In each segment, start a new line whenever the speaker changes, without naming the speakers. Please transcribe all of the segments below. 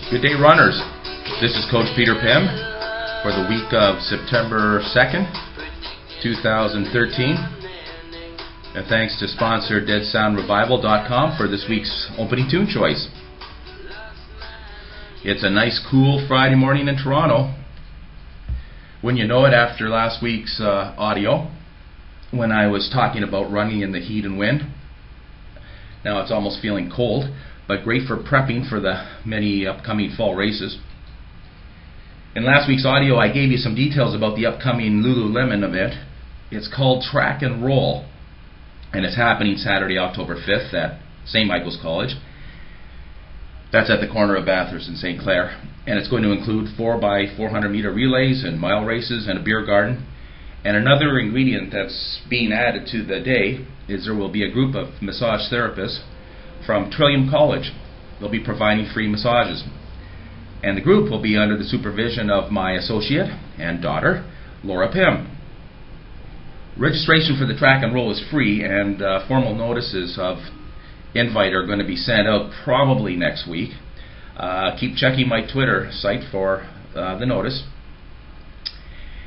Good day, runners. This is Coach Peter Pym for the week of September 2nd, 2013. And thanks to sponsor DeadSoundRevival.com for this week's opening tune choice. It's a nice, cool Friday morning in Toronto. When you know it, after last week's audio, when I was talking about running in the heat and wind, now it's almost feeling cold, but great for prepping for the many upcoming fall races. In last week's audio, I gave you some details about the upcoming Lululemon event. It's called Track and Roll, and it's happening Saturday, October 5th at St. Michael's College. That's at the corner of Bathurst and St. Clair, and it's going to include 4x400 meter relays and mile races and a beer garden. And another ingredient that's being added to the day is there will be a group of massage therapists from Trillium College. They'll be providing free massages. And the group will be under the supervision of my associate and daughter, Laura Pym. Registration for the Track and Roll is free, and formal notices of invite are going to be sent out probably next week. Keep checking my Twitter site for the notice.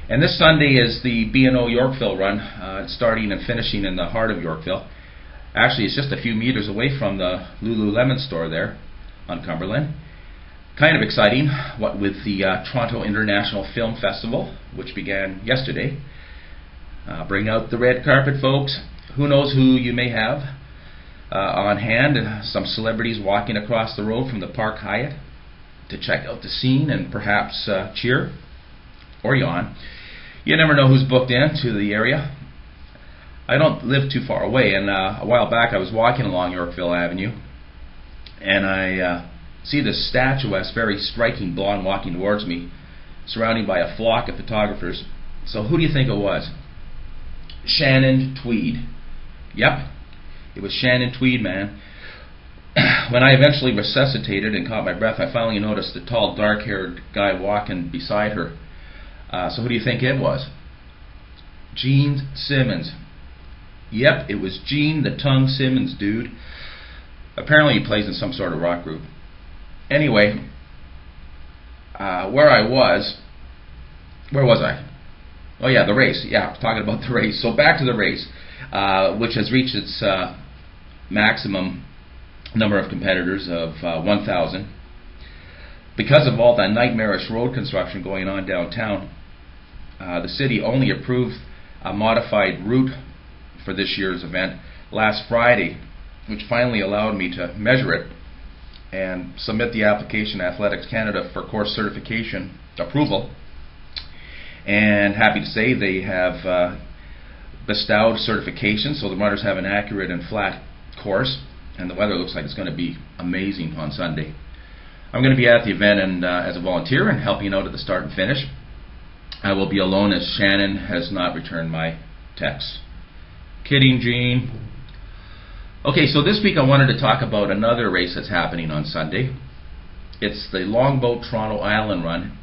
And this Sunday is the B&O Yorkville run. It's starting and finishing in the heart of Yorkville. Actually, it's just a few meters away from the Lululemon store there on Cumberland. Kind of exciting, what with the Toronto International Film Festival, which began yesterday. Bring out the red carpet, folks. Who knows who you may have on hand. Some celebrities walking across the road from the Park Hyatt to check out the scene and perhaps cheer or yawn. You never know who's booked into the area. I don't live too far away, and a while back I was walking along Yorkville Avenue, and I see this statuesque, very striking blonde walking towards me, surrounded by a flock of photographers. So who do you think it was? Shannon Tweed. Yep, it was Shannon Tweed, man. When I eventually resuscitated and caught my breath, I finally noticed the tall, dark-haired guy walking beside her. So who do you think it was? Gene Simmons. Yep, it was Gene the Tongue Simmons, dude. Apparently he plays in some sort of rock group. Anyway, where was I? Oh yeah, the race. Yeah, I was talking about the race. So back to the race, which has reached its maximum number of competitors of 1,000. Because of all that nightmarish road construction going on downtown, the city only approved a modified route for this year's event last Friday, which finally allowed me to measure it and submit the application to Athletics Canada for course certification approval. And happy to say they have bestowed certification, so the runners have an accurate and flat course, and the weather looks like it's going to be amazing on Sunday. I'm going to be at the event and as a volunteer and helping out at the start and finish. I will be alone as Shannon has not returned my text. Kidding, Gene. Okay, so this week I wanted to talk about another race that's happening on Sunday. It's the Longboat Toronto Island Run,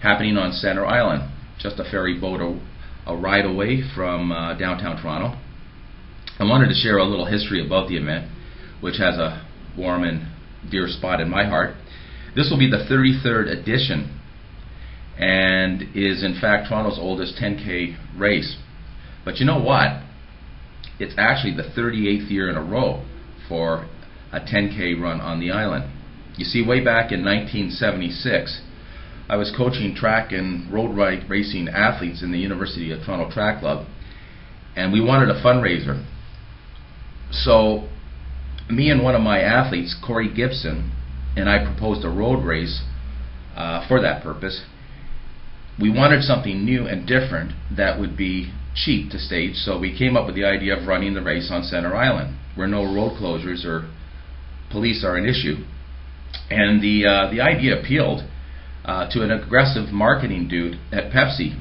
happening on Centre Island, just a ferry boat a ride away from downtown Toronto. I wanted to share a little history about the event, which has a warm and dear spot in my heart. This will be the 33rd edition and is in fact Toronto's oldest 10K race. But you know what? It's actually the 38th year in a row for a 10K run on the island. You see, way back in 1976, I was coaching track and road racing athletes in the University of Toronto Track Club, and we wanted a fundraiser. So me and one of my athletes, Corey Gibson, and I proposed a road race for that purpose. We wanted something new and different that would be cheap to stage, so we came up with the idea of running the race on Centre Island, where no road closures or police are an issue. And the idea appealed to an aggressive marketing dude at Pepsi.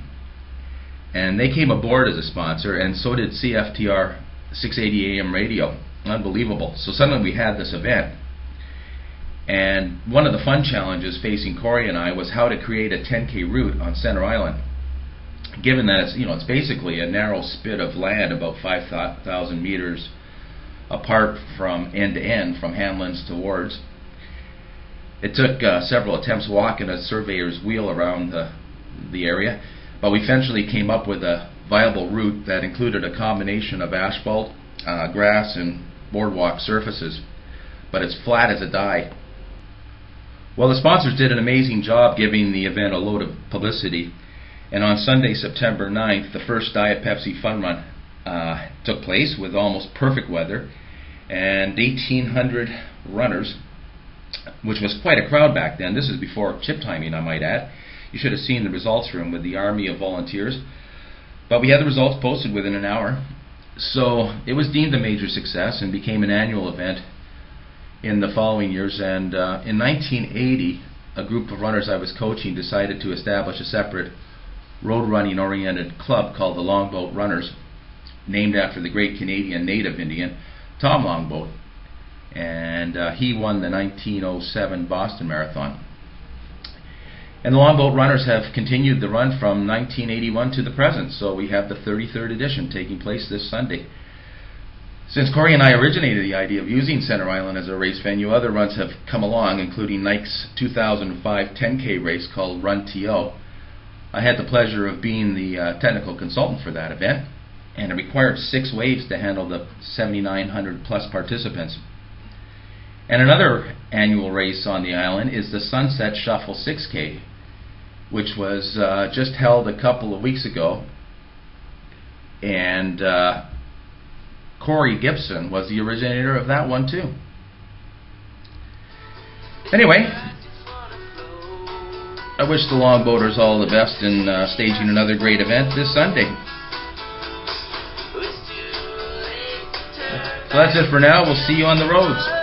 And they came aboard as a sponsor, and so did CFTR 680 AM radio. Unbelievable. So suddenly we had this event. And one of the fun challenges facing Corey and I was how to create a 10K route on Center Island. Given that it's basically a narrow spit of land about 5,000 meters apart from end to end, from Hamlin's to Wards. It took several attempts walking a surveyor's wheel around the area, but we eventually came up with a viable route that included a combination of asphalt, grass, and boardwalk surfaces, but it's flat as a die. Well, the sponsors did an amazing job giving the event a load of publicity, and on Sunday, September 9th, the first Diet Pepsi Fun Run took place with almost perfect weather and 1,800 runners, which was quite a crowd back then. This is before chip timing, I might add. You should have seen the results room with the army of volunteers. But we had the results posted within an hour. So it was deemed a major success and became an annual event in the following years. And in 1980, a group of runners I was coaching decided to establish a separate road running oriented club called the Longboat Runners, named after the great Canadian native Indian Tom Longboat. And he won the 1907 Boston Marathon. And the Longboat Runners have continued the run from 1981 to the present, so we have the 33rd edition taking place this Sunday. Since Corey and I originated the idea of using Center Island as a race venue, other runs have come along, including Nike's 2005 10K race called Run TO. I had the pleasure of being the technical consultant for that event, and it required 6 waves to handle the 7,900 plus participants. And another annual race on the island is the Sunset Shuffle 6K, which was just held a couple of weeks ago, and Corey Gibson was the originator of that one too. Anyway, I wish the Longboaters all the best in staging another great event this Sunday. So that's it for now. We'll see you on the roads.